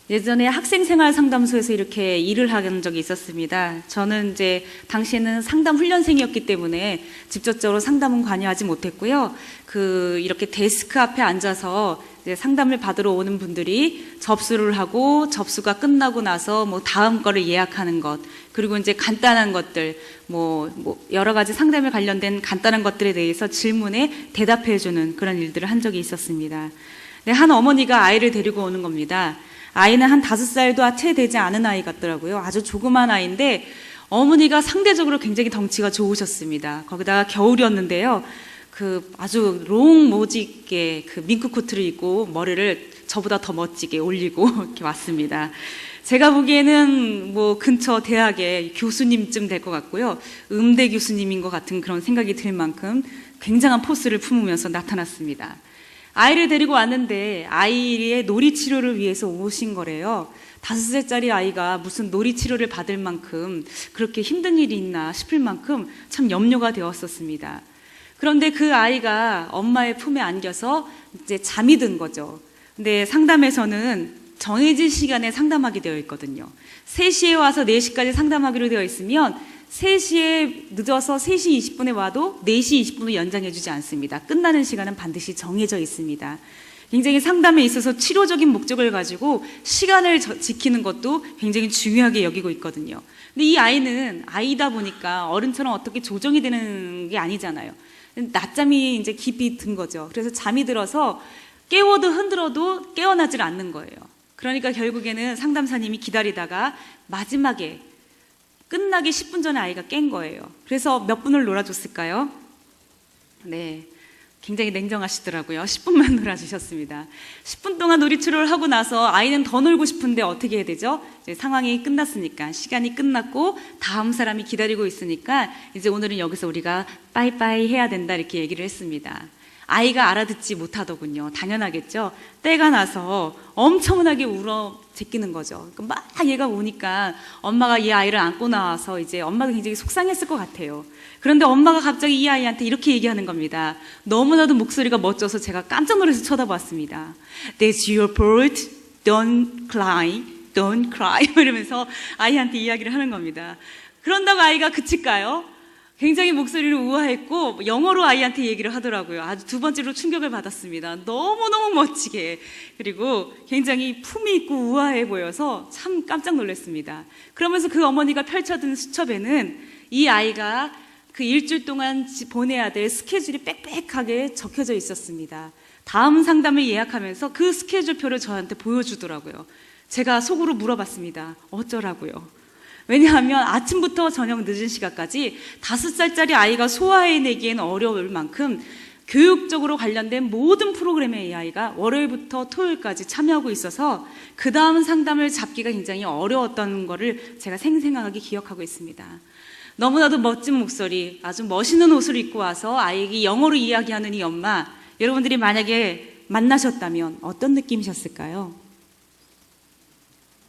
예전에 학생생활 상담소에서 이렇게 일을 한 적이 있었습니다. 저는 이제 당시에는 상담 훈련생이었기 때문에 직접적으로 상담은 관여하지 못했고요. 이렇게 데스크 앞에 앉아서 이제 상담을 받으러 오는 분들이 접수를 하고 접수가 끝나고 나서 다음 거를 예약하는 것, 그리고 이제 간단한 것들, 여러 가지 상담에 관련된 간단한 것들에 대해서 질문에 대답해주는 그런 일들을 한 적이 있었습니다. 네, 한 어머니가 아이를 데리고 오는 겁니다. 아이는 한 5살도 채 되지 않은 아이 같더라고요. 아주 조그만 아이인데 어머니가 상대적으로 굉장히 덩치가 좋으셨습니다. 거기다가 겨울이었는데요. 아주 롱 모직게 밍크 코트를 입고 머리를 저보다 더 멋지게 올리고 이렇게 왔습니다. 제가 보기에는 근처 대학의 교수님쯤 될 것 같고요. 음대 교수님인 것 같은 그런 생각이 들 만큼 굉장한 포스를 품으면서 나타났습니다. 아이를 데리고 왔는데 아이의 놀이 치료를 위해서 오신 거래요. 5살짜리 아이가 무슨 놀이 치료를 받을 만큼 그렇게 힘든 일이 있나 싶을 만큼 참 염려가 되었었습니다. 그런데 그 아이가 엄마의 품에 안겨서 이제 잠이 든 거죠. 근데 상담에서는 정해진 시간에 상담하게 되어 있거든요. 3시에 와서 4시까지 상담하기로 되어 있으면 3시에 늦어서 3시 20분에 와도 4시 20분을 연장해주지 않습니다. 끝나는 시간은 반드시 정해져 있습니다. 굉장히 상담에 있어서 치료적인 목적을 가지고 시간을 지키는 것도 굉장히 중요하게 여기고 있거든요. 근데 이 아이는 아이다 보니까 어른처럼 어떻게 조정이 되는 게 아니잖아요. 낮잠이 이제 깊이 든 거죠. 그래서 잠이 들어서 깨워도 흔들어도 깨어나질 않는 거예요. 그러니까 결국에는 상담사님이 기다리다가 마지막에 끝나기 10분 전에 아이가 깬 거예요. 그래서 몇 분을 놀아줬을까요? 네, 굉장히 냉정하시더라고요. 10분만 놀아주셨습니다. 10분 동안 놀이치료를 하고 나서 아이는 더 놀고 싶은데 어떻게 해야 되죠? 이제 상황이 끝났으니까, 시간이 끝났고 다음 사람이 기다리고 있으니까 이제 오늘은 여기서 우리가 빠이빠이 해야 된다 이렇게 얘기를 했습니다. 아이가 알아듣지 못하더군요. 당연하겠죠. 때가 나서 엄청나게 울어 제끼는 거죠. 막 얘가 우니까 엄마가 이 아이를 안고 나와서 이제 엄마도 굉장히 속상했을 것 같아요. 그런데 엄마가 갑자기 이 아이한테 이렇게 얘기하는 겁니다. 너무나도 목소리가 멋져서 제가 깜짝 놀라서 쳐다봤습니다. That's your fault. Don't cry. Don't cry. 이러면서 아이한테 이야기를 하는 겁니다. 그런다고 아이가 그칠까요? 굉장히 목소리를 우아했고 영어로 아이한테 얘기를 하더라고요. 아주 두 번째로 충격을 받았습니다. 너무너무 멋지게, 그리고 굉장히 품이 있고 우아해 보여서 참 깜짝 놀랐습니다. 그러면서 그 어머니가 펼쳐든 수첩에는 이 아이가 그 일주일 동안 보내야 될 스케줄이 빽빽하게 적혀져 있었습니다. 다음 상담을 예약하면서 그 스케줄표를 저한테 보여주더라고요. 제가 속으로 물어봤습니다. 어쩌라고요? 왜냐하면 아침부터 저녁 늦은 시간까지 5살짜리 아이가 소화해내기에는 어려울 만큼 교육적으로 관련된 모든 프로그램에 이 아이가 월요일부터 토요일까지 참여하고 있어서 그 다음 상담을 잡기가 굉장히 어려웠던 거를 제가 생생하게 기억하고 있습니다. 너무나도 멋진 목소리, 아주 멋있는 옷을 입고 와서 아이에게 영어로 이야기하는 이 엄마, 여러분들이 만약에 만나셨다면 어떤 느낌이셨을까요?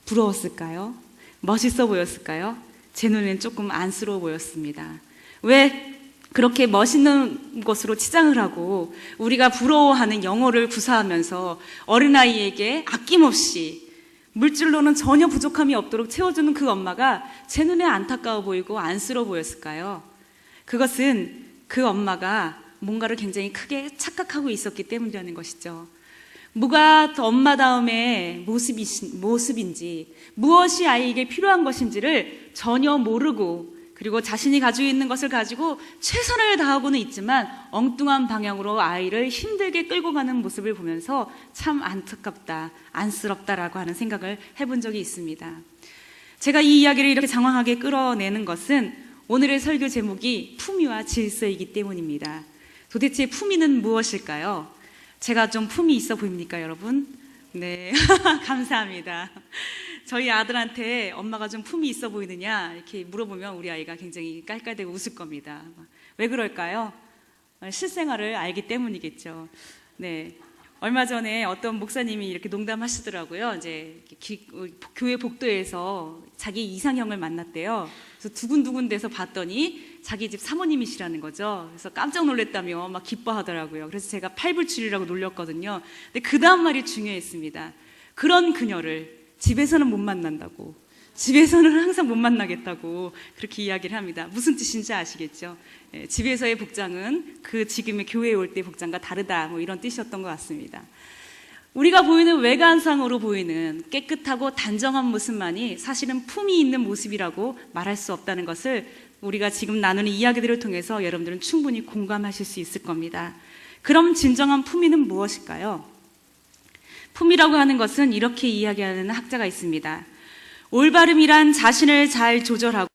부러웠을까요? 멋있어 보였을까요? 제 눈에는 조금 안쓰러워 보였습니다. 왜 그렇게 멋있는 것으로 치장을 하고 우리가 부러워하는 영어를 구사하면서 어린아이에게 아낌없이 물질로는 전혀 부족함이 없도록 채워주는 그 엄마가 제 눈에 안타까워 보이고 안쓰러워 보였을까요? 그것은 그 엄마가 뭔가를 굉장히 크게 착각하고 있었기 때문이라는 것이죠. 뭐가 엄마다움의 모습인지, 무엇이 아이에게 필요한 것인지를 전혀 모르고, 그리고 자신이 가지고 있는 것을 가지고 최선을 다하고는 있지만 엉뚱한 방향으로 아이를 힘들게 끌고 가는 모습을 보면서 참 안타깝다, 안쓰럽다라고 하는 생각을 해본 적이 있습니다. 제가 이 이야기를 이렇게 장황하게 끌어내는 것은 오늘의 설교 제목이 품위와 질서이기 때문입니다. 도대체 품위는 무엇일까요? 제가 좀 품이 있어 보입니까, 여러분? 네, 감사합니다. 저희 아들한테 엄마가 좀 품이 있어 보이느냐 이렇게 물어보면 우리 아이가 굉장히 깔깔대고 웃을 겁니다. 왜 그럴까요? 실생활을 알기 때문이겠죠. 네, 얼마 전에 어떤 목사님이 이렇게 농담하시더라고요. 이제 교회 복도에서 자기 이상형을 만났대요. 그래서 두근두근 돼서 봤더니 자기 집 사모님이시라는 거죠. 그래서 깜짝 놀랐다며 막 기뻐하더라고요. 그래서 제가 팔불출이라고 놀렸거든요. 근데 그 다음 말이 중요했습니다. 그런 그녀를 집에서는 못 만난다고, 집에서는 항상 못 만나겠다고 그렇게 이야기를 합니다. 무슨 뜻인지 아시겠죠? 집에서의 복장은 그 지금의 교회에 올 때 복장과 다르다, 뭐 이런 뜻이었던 것 같습니다. 우리가 보이는 외관상으로 보이는 깨끗하고 단정한 모습만이 사실은 품이 있는 모습이라고 말할 수 없다는 것을 우리가 지금 나누는 이야기들을 통해서 여러분들은 충분히 공감하실 수 있을 겁니다. 그럼 진정한 품위는 무엇일까요? 품위라고 하는 것은 이렇게 이야기하는 학자가 있습니다. 올바름이란 자신을 잘 조절하고.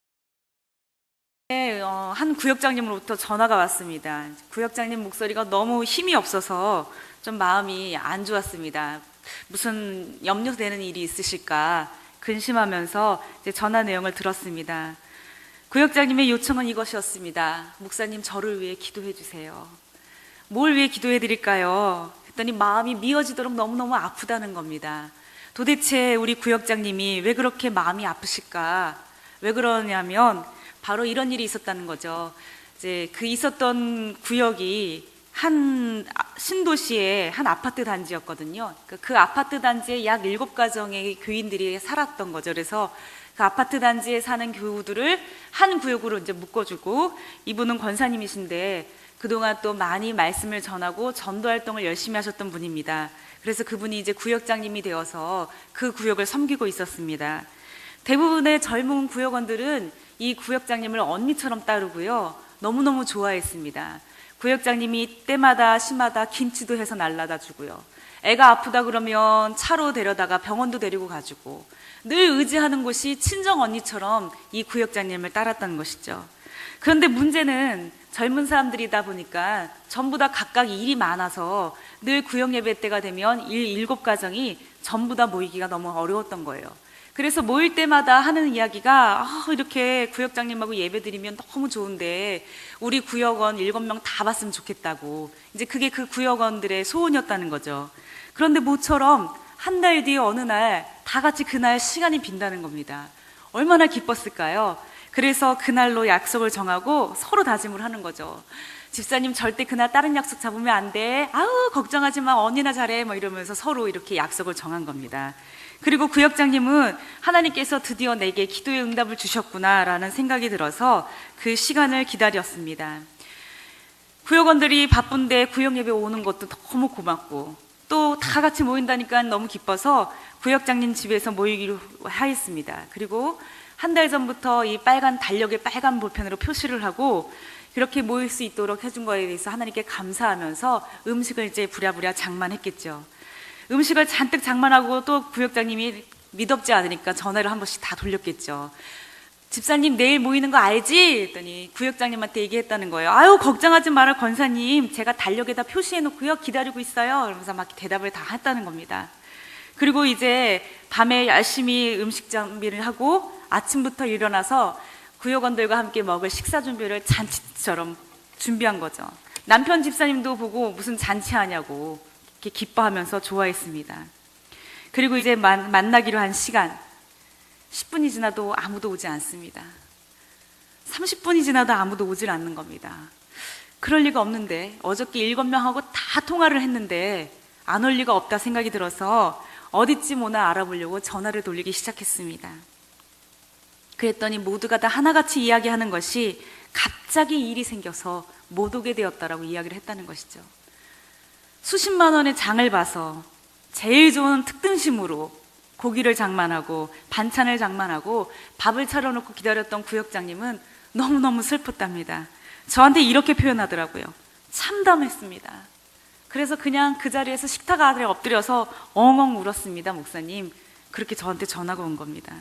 한 구역장님으로부터 전화가 왔습니다. 구역장님 목소리가 너무 힘이 없어서 좀 마음이 안 좋았습니다. 무슨 염려되는 일이 있으실까 근심하면서 이제 전화 내용을 들었습니다. 구역장님의 요청은 이것이었습니다. 목사님, 저를 위해 기도해 주세요. 뭘 위해 기도해 드릴까요? 했더니 마음이 미어지도록 너무너무 아프다는 겁니다. 도대체 우리 구역장님이 왜 그렇게 마음이 아프실까? 왜 그러냐면 바로 이런 일이 있었다는 거죠. 이제 그 있었던 구역이 한 신도시의 한 아파트 단지였거든요. 그 아파트 단지에 약 7가정의 교인들이 살았던 거죠. 그래서 그 아파트 단지에 사는 교우들을 한 구역으로 이제 묶어주고, 이분은 권사님이신데 그동안 또 많이 말씀을 전하고 전도 활동을 열심히 하셨던 분입니다. 그래서 그분이 이제 구역장님이 되어서 그 구역을 섬기고 있었습니다. 대부분의 젊은 구역원들은 이 구역장님을 언니처럼 따르고요, 너무너무 좋아했습니다. 구역장님이 때마다 시마다 김치도 해서 날라다 주고요, 애가 아프다 그러면 차로 데려다가 병원도 데리고 가주고, 늘 의지하는 곳이 친정 언니처럼 이 구역장님을 따랐다는 것이죠. 그런데 문제는 젊은 사람들이다 보니까 전부 다 각각 일이 많아서 늘 구역 예배 때가 되면 7가정이 전부 다 모이기가 너무 어려웠던 거예요. 그래서 모일 때마다 하는 이야기가, 이렇게 구역장님하고 예배 드리면 너무 좋은데 우리 구역원 7명 다 봤으면 좋겠다고, 이제 그게 그 구역원들의 소원이었다는 거죠. 그런데 모처럼 한 달 뒤에 어느 날 다 같이 그날 시간이 빈다는 겁니다. 얼마나 기뻤을까요? 그래서 그날로 약속을 정하고 서로 다짐을 하는 거죠. 집사님, 절대 그날 다른 약속 잡으면 안 돼. 아우, 걱정하지 마. 언니나 잘해. 뭐 이러면서 서로 이렇게 약속을 정한 겁니다. 그리고 구역장님은 하나님께서 드디어 내게 기도의 응답을 주셨구나라는 생각이 들어서 그 시간을 기다렸습니다. 구역원들이 바쁜데 구역 예배 오는 것도 너무 고맙고, 또 다 같이 모인다니까 너무 기뻐서 구역장님 집에서 모이기로 하였습니다. 그리고 한 달 전부터 이 빨간 달력에 빨간 볼펜으로 표시를 하고 그렇게 모일 수 있도록 해준 거에 대해서 하나님께 감사하면서 음식을 이제 부랴부랴 장만했겠죠. 음식을 잔뜩 장만하고 또 구역장님이 미덥지 않으니까 전화를 한 번씩 다 돌렸겠죠. 집사님, 내일 모이는 거 알지? 했더니 구역장님한테 얘기했다는 거예요. 아유, 걱정하지 마라 권사님, 제가 달력에다 표시해놓고요, 기다리고 있어요. 그러면서 막 대답을 다 했다는 겁니다. 그리고 이제 밤에 열심히 음식 준비를 하고 아침부터 일어나서 구역원들과 함께 먹을 식사 준비를 잔치처럼 준비한 거죠. 남편 집사님도 보고 무슨 잔치하냐고 이렇게 기뻐하면서 좋아했습니다. 그리고 이제 만나기로 한 시간, 10분이 지나도 아무도 오지 않습니다. 30분이 지나도 아무도 오질 않는 겁니다. 그럴 리가 없는데, 어저께 7명하고 다 통화를 했는데 안 올 리가 없다 생각이 들어서 어디쯤 오나 알아보려고 전화를 돌리기 시작했습니다. 그랬더니 모두가 다 하나같이 이야기하는 것이 갑자기 일이 생겨서 못 오게 되었다라고 이야기를 했다는 것이죠. 수십만 원의 장을 봐서 제일 좋은 특등심으로 고기를 장만하고 반찬을 장만하고 밥을 차려놓고 기다렸던 구역장님은 너무너무 슬펐답니다. 저한테 이렇게 표현하더라고요. 참담했습니다. 그래서 그냥 그 자리에서 식탁 아래 엎드려서 엉엉 울었습니다. 목사님, 그렇게 저한테 전화가 온 겁니다.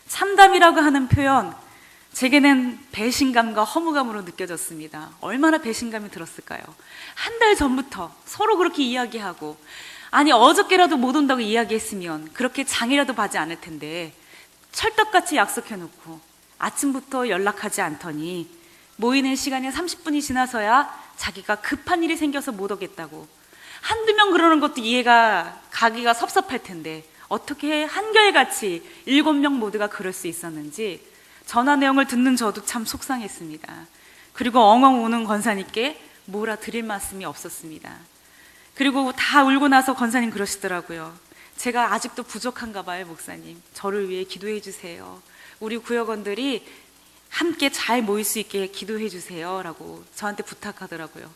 참담이라고 하는 표현, 제게는 배신감과 허무감으로 느껴졌습니다. 얼마나 배신감이 들었을까요? 한 달 전부터 서로 그렇게 이야기하고, 아니 어저께라도 못 온다고 이야기했으면 그렇게 장이라도 봐지 않을 텐데 철떡같이 약속해놓고 아침부터 연락하지 않더니 모이는 시간이 30분이 지나서야 자기가 급한 일이 생겨서 못 오겠다고. 한두 명 그러는 것도 이해가 가기가 섭섭할 텐데 어떻게 한결같이 7명 모두가 그럴 수 있었는지 전화 내용을 듣는 저도 참 속상했습니다. 그리고 엉엉 우는 권사님께 뭐라 드릴 말씀이 없었습니다. 그리고 다 울고 나서 권사님 그러시더라고요. 제가 아직도 부족한가 봐요, 목사님. 저를 위해 기도해 주세요. 우리 구역원들이 함께 잘 모일 수 있게 기도해 주세요 라고 저한테 부탁하더라고요.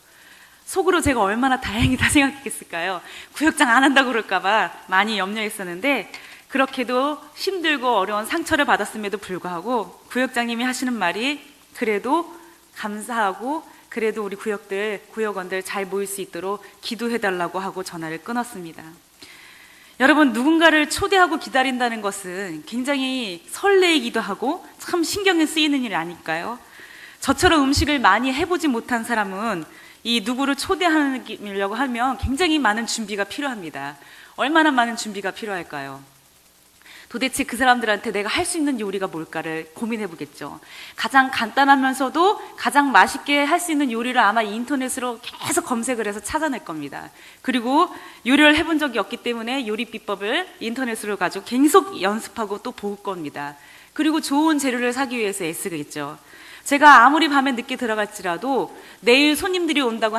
속으로 제가 얼마나 다행이다 생각했을까요? 구역장 안 한다고 그럴까 봐 많이 염려했었는데, 그렇게도 힘들고 어려운 상처를 받았음에도 불구하고 구역장님이 하시는 말이 그래도 감사하고 그래도 우리 구역원들 잘 모일 수 있도록 기도해달라고 하고 전화를 끊었습니다. 여러분, 누군가를 초대하고 기다린다는 것은 굉장히 설레이기도 하고 참 신경이 쓰이는 일 아닐까요? 저처럼 음식을 많이 해보지 못한 사람은 이 누구를 초대하려고 하면 굉장히 많은 준비가 필요합니다. 얼마나 많은 준비가 필요할까요? 도대체 그 사람들한테 내가 할 수 있는 요리가 뭘까를 고민해 보겠죠. 가장 간단하면서도 가장 맛있게 할 수 있는 요리를 아마 인터넷으로 계속 검색을 해서 찾아낼 겁니다. 그리고 요리를 해본 적이 없기 때문에 요리 비법을 인터넷으로 가지고 계속 연습하고 또 볼 겁니다. 그리고 좋은 재료를 사기 위해서 애쓰겠죠. 제가 아무리 밤에 늦게 들어갈지라도 내일 손님들이 온다고